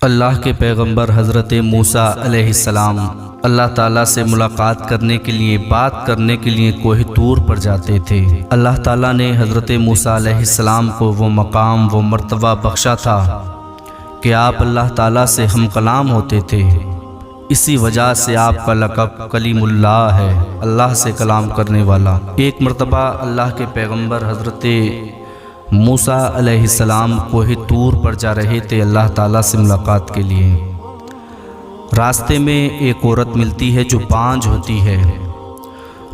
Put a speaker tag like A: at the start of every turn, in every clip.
A: اللہ کے پیغمبر حضرت موسیٰ علیہ السلام اللہ تعالیٰ سے ملاقات کرنے کے لیے بات کرنے کے لیے کوہ طور پر جاتے تھے۔ اللہ تعالیٰ نے حضرت موسیٰ علیہ السلام کو وہ مقام وہ مرتبہ بخشا تھا کہ آپ اللہ تعالیٰ سے ہم کلام ہوتے تھے۔ اسی وجہ سے آپ کا لقب کلیم اللہ ہے، اللہ سے کلام کرنے والا۔ ایک مرتبہ اللہ کے پیغمبر حضرت موسیٰ علیہ السلام کوہ طور پر جا رہے تھے اللہ تعالیٰ سے ملاقات کے لیے۔ راستے میں ایک عورت ملتی ہے جو بانجھ ہوتی ہے۔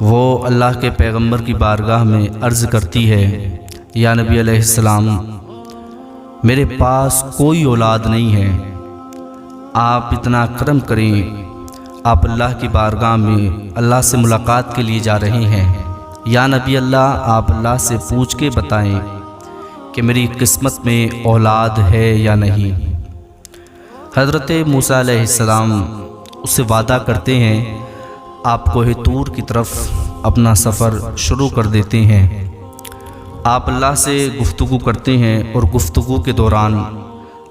A: وہ اللہ کے پیغمبر کی بارگاہ میں عرض کرتی ہے، یا نبی علیہ السلام، میرے پاس کوئی اولاد نہیں ہے، آپ اتنا کرم کریں، آپ اللہ کی بارگاہ میں اللہ سے ملاقات کے لیے جا رہے ہیں، یا نبی اللہ آپ اللہ سے پوچھ کے بتائیں کہ میری قسمت میں اولاد ہے یا نہیں۔ حضرت موسیٰ علیہ السلام اس سے وعدہ کرتے ہیں، آپ کوہ طور کی طرف اپنا سفر شروع کر دیتے ہیں۔ آپ اللہ سے گفتگو کرتے ہیں اور گفتگو کے دوران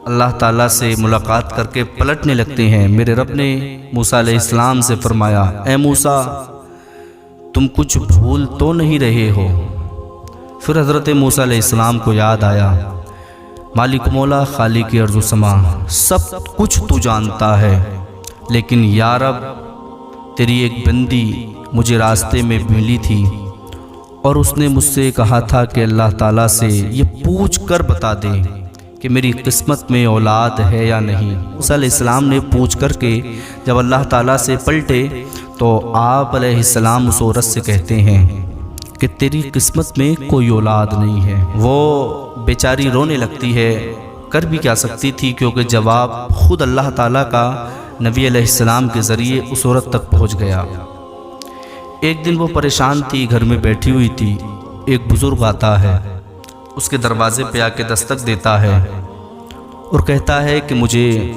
A: اللہ تعالیٰ سے ملاقات کر کے پلٹنے لگتے ہیں۔ میرے رب نے موسیٰ علیہ السلام سے فرمایا، اے موسیٰ، تم کچھ بھول تو نہیں رہے ہو؟ پھر حضرت موسیٰ علیہ السلام کو یاد آیا، مالک مولا خالق ارض و سما، سب کچھ تو جانتا ہے، لیکن یا رب تیری ایک بندی مجھے راستے میں ملی تھی اور اس نے مجھ سے کہا تھا کہ اللہ تعالیٰ سے یہ پوچھ کر بتا دے کہ میری قسمت میں اولاد ہے یا نہیں۔ موسیٰ علیہ السلام نے پوچھ کر کے جب اللہ تعالیٰ سے پلٹے تو آپ علیہ السلام اس عورت سے کہتے ہیں کہ تیری قسمت میں کوئی اولاد نہیں ہے۔ وہ بیچاری رونے لگتی ہے، کر بھی کیا سکتی تھی، کیونکہ جواب خود اللہ تعالیٰ کا نبی علیہ السلام کے ذریعے اس عورت تک پہنچ گیا۔ ایک دن وہ پریشان تھی، گھر میں بیٹھی ہوئی تھی، ایک بزرگ آتا ہے، اس کے دروازے پہ آ کے دستک دیتا ہے اور کہتا ہے کہ مجھے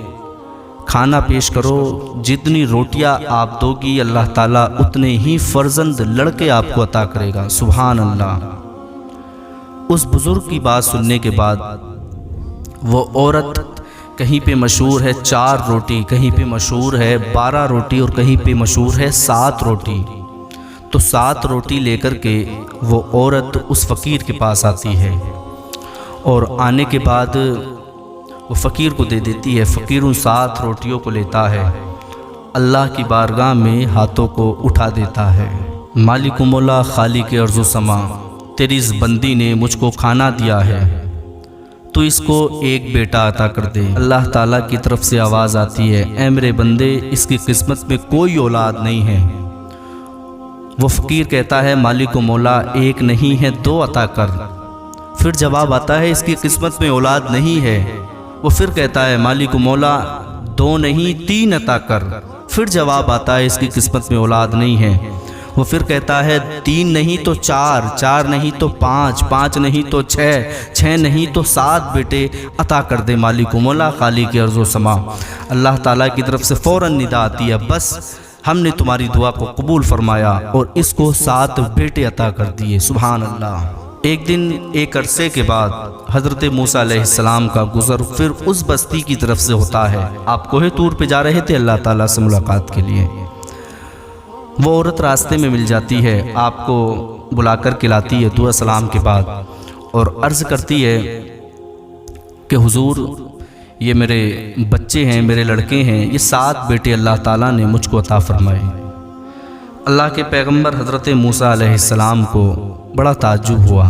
A: کھانا پیش کرو، جتنی روٹیاں آپ دو گی اللہ تعالیٰ اتنے ہی فرزند لڑکے آپ کو عطا کرے گا۔ سبحان اللہ۔ اس بزرگ کی بات سننے کے بعد وہ عورت کہیں پہ مشہور ہے 4 روٹی، کہیں پہ مشہور ہے 12 روٹی اور کہیں پہ مشہور ہے 7 روٹی، تو 7 روٹی لے کر کے وہ عورت اس فقیر کے پاس آتی ہے اور آنے کے بعد وہ فقیر کو دے دیتی ہے۔ فقیر ان 7 روٹیوں کو لیتا ہے، اللہ کی بارگاہ میں ہاتھوں کو اٹھا دیتا ہے، مالک مولا خالق ارض و سما، تیری اس بندی نے مجھ کو کھانا دیا ہے، تو اس کو ایک بیٹا عطا کر دے۔ اللہ تعالیٰ کی طرف سے آواز آتی ہے، اے میرے بندے، اس کی قسمت میں کوئی اولاد نہیں ہے۔ وہ فقیر کہتا ہے، مالک مولا ایک نہیں ہے 2 عطا کر۔ پھر جواب آتا ہے، اس کی قسمت میں اولاد نہیں ہے۔ وہ پھر کہتا ہے، مالک مولا 2 نہیں 3 عطا کر۔ پھر جواب آتا ہے، اس کی قسمت میں اولاد نہیں ہے۔ وہ پھر کہتا ہے، 3 نہیں تو 4، 4 نہیں تو 5، 5 نہیں تو 6، 6 نہیں تو 7 بیٹے عطا کر دے مالک مولا خالق ارض و سما۔ اللہ تعالیٰ کی طرف سے فوراً ندا آتی ہے، بس ہم نے تمہاری دعا کو قبول فرمایا اور اس کو 7 بیٹے عطا کر دیے۔ سبحان اللہ۔ ایک دن ایک عرصے کے بعد حضرت موسیٰ علیہ السلام کا گزر پھر اس بستی کی طرف سے ہوتا ہے۔ آپ کوہ طور پہ جا رہے تھے اللہ تعالیٰ سے ملاقات کے لیے۔ وہ عورت راستے میں مل جاتی ہے، آپ کو بلا کر کھلاتی ہے دعا سلام کے بعد، اور عرض کرتی ہے کہ حضور یہ میرے بچے ہیں، میرے لڑکے ہیں، یہ 7 بیٹے اللہ تعالیٰ نے مجھ کو عطا فرمائے۔ اللہ کے پیغمبر حضرت موسیٰ علیہ السلام کو بڑا تعجب ہوا،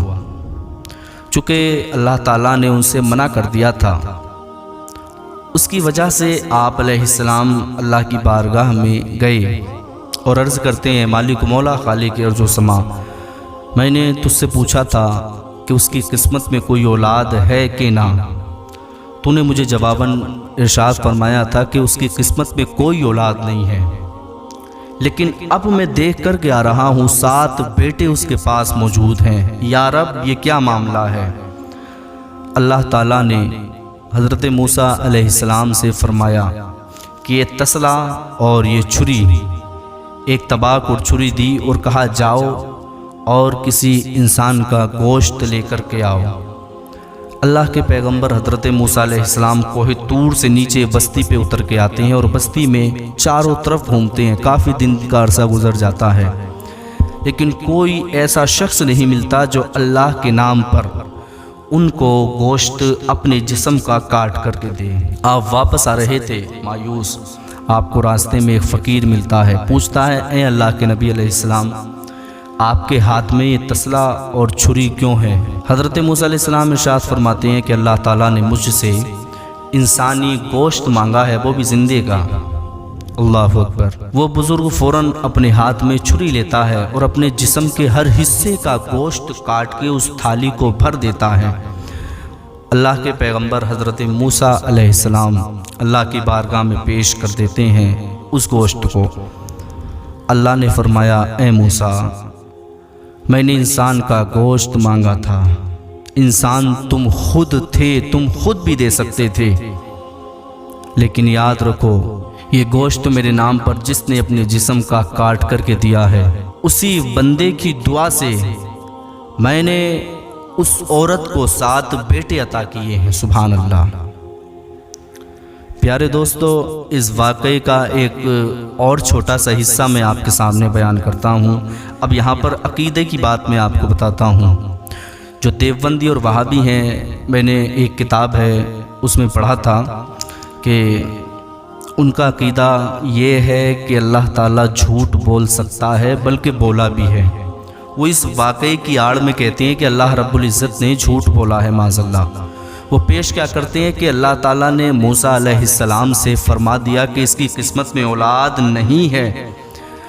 A: چونکہ اللہ تعالیٰ نے ان سے منع کر دیا تھا۔ اس کی وجہ سے آپ علیہ السلام اللہ کی بارگاہ میں گئے اور عرض کرتے ہیں، مالک مولا خالق ارض و سما، میں نے تجھ سے پوچھا تھا کہ اس کی قسمت میں کوئی اولاد ہے کہ نہ، تو نے مجھے جواباً ارشاد فرمایا تھا کہ اس کی قسمت میں کوئی اولاد نہیں ہے، لیکن اب میں دیکھ کر کے آ رہا ہوں 7 بیٹے اس کے پاس موجود ہیں، یا رب یہ کیا معاملہ ہے؟ اللہ تعالیٰ نے حضرت موسیٰ علیہ السلام سے فرمایا کہ یہ تسلا اور یہ چھری، ایک طباق اور چھری دی اور کہا جاؤ اور کسی انسان کا گوشت لے کر کے آؤ۔ اللہ کے پیغمبر حضرت موسیٰ علیہ السلام کوہ طور سے نیچے بستی پہ اتر کے آتے ہیں اور بستی میں چاروں طرف گھومتے ہیں۔ کافی دن کا عرصہ گزر جاتا ہے، لیکن کوئی ایسا شخص نہیں ملتا جو اللہ کے نام پر ان کو گوشت اپنے جسم کا کاٹ کر کے دے۔ آپ واپس آ رہے تھے مایوس، آپ کو راستے میں ایک فقیر ملتا ہے، پوچھتا ہے اے اللہ کے نبی علیہ السلام، آپ کے ہاتھ میں یہ تسلا اور چھری کیوں ہے؟ حضرت موسیٰ علیہ السلام ارشاد فرماتے ہیں کہ اللہ تعالیٰ نے مجھ سے انسانی گوشت مانگا ہے، وہ بھی زندے کا۔ اللہ اکبر۔ وہ بزرگ فوراً اپنے ہاتھ میں چھری لیتا ہے اور اپنے جسم کے ہر حصے کا گوشت کاٹ کے اس تھالی کو بھر دیتا ہے۔ اللہ کے پیغمبر حضرت موسیٰ علیہ السلام اللہ کی بارگاہ میں پیش کر دیتے ہیں اس گوشت کو۔ اللہ نے فرمایا اے موسیٰ، میں نے انسان کا گوشت مانگا تھا، انسان تم خود تھے، تم خود بھی دے سکتے تھے، لیکن یاد رکھو یہ گوشت میرے نام پر جس نے اپنے جسم کا کاٹ کر کے دیا ہے، اسی بندے کی دعا سے میں نے اس عورت کو 7 بیٹے عطا کیے ہیں۔ سبحان اللہ۔ پیارے دوستو، اس واقعے کا ایک اور چھوٹا سا حصہ میں آپ کے سامنے بیان کرتا ہوں۔ اب یہاں پر عقیدے کی بات میں آپ کو بتاتا ہوں۔ جو دیوبندی اور وہابی ہیں، میں نے ایک کتاب ہے اس میں پڑھا تھا کہ ان کا عقیدہ یہ ہے کہ اللہ تعالیٰ جھوٹ بول سکتا ہے، بلکہ بولا بھی ہے۔ وہ اس واقعے کی آڑ میں کہتے ہیں کہ اللہ رب العزت نے جھوٹ بولا ہے، معاذ اللہ۔ وہ پیش کیا کرتے ہیں کہ اللہ تعالیٰ نے موسیٰ علیہ السلام سے فرما دیا کہ اس کی قسمت میں اولاد نہیں ہے،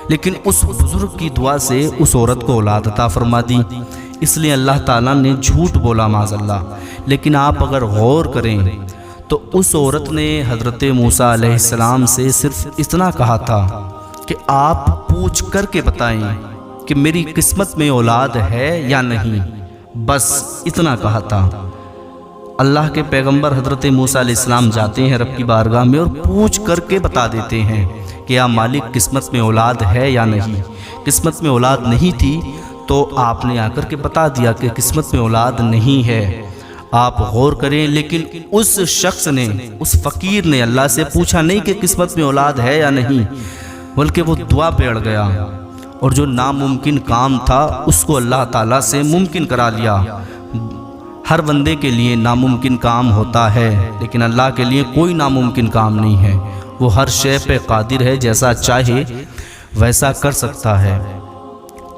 A: لیکن اس بزرگ کی دعا سے اس عورت کو اولاد عطا فرما دی، اس لیے اللہ تعالیٰ نے جھوٹ بولا، معاذ اللہ۔ لیکن آپ اگر غور کریں تو اس عورت نے حضرت موسیٰ علیہ السلام سے صرف اتنا کہا تھا کہ آپ پوچھ کر کے بتائیں کہ میری قسمت میں اولاد ہے یا نہیں، بس اتنا کہا تھا۔ اللہ کے پیغمبر حضرت موسیٰ علیہ السلام جاتے ہیں رب کی بارگاہ میں اور پوچھ کر کے بتا دیتے ہیں کہ یا مالک قسمت میں اولاد ہے یا نہیں۔ قسمت میں اولاد نہیں تھی تو آپ نے آ کر کے بتا دیا کہ قسمت میں اولاد نہیں ہے۔ آپ غور کریں، لیکن اس شخص نے، اس فقیر نے اللہ سے پوچھا نہیں کہ قسمت میں اولاد ہے یا نہیں، بلکہ وہ دعا پہ اڑ گیا اور جو ناممکن کام تھا اس کو اللہ تعالیٰ سے ممکن کرا لیا۔ ہر بندے کے لیے ناممکن کام ہوتا ہے، لیکن اللہ کے لیے کوئی ناممکن کام نہیں ہے۔ وہ ہر شے پہ قادر ہے، جیسا چاہے ویسا کر سکتا ہے۔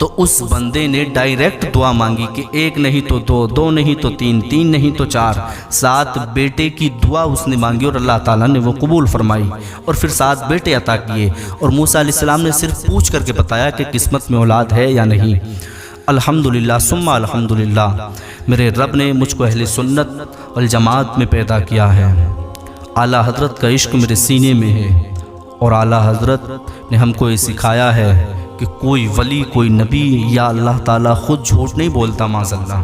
A: تو اس بندے نے ڈائریکٹ دعا مانگی کہ 1 نہیں تو 2، 2 نہیں تو 3، 3 نہیں تو 4، 7 بیٹے کی دعا اس نے مانگی اور اللہ تعالیٰ نے وہ قبول فرمائی اور پھر 7 بیٹے عطا کیے۔ اور موسیٰ علیہ السلام نے صرف پوچھ کر کے بتایا کہ قسمت میں اولاد ہے یا نہیں۔ الحمدللہ ثم الحمدللہ، میرے رب نے مجھ کو اہل سنت والجماعت میں پیدا کیا ہے۔ اعلیٰ حضرت کا عشق میرے سینے میں ہے، اور اعلیٰ حضرت نے ہم کو یہ سکھایا ہے کہ کوئی ولی، کوئی نبی یا اللہ تعالیٰ خود جھوٹ نہیں بولتا، معاذ اللہ۔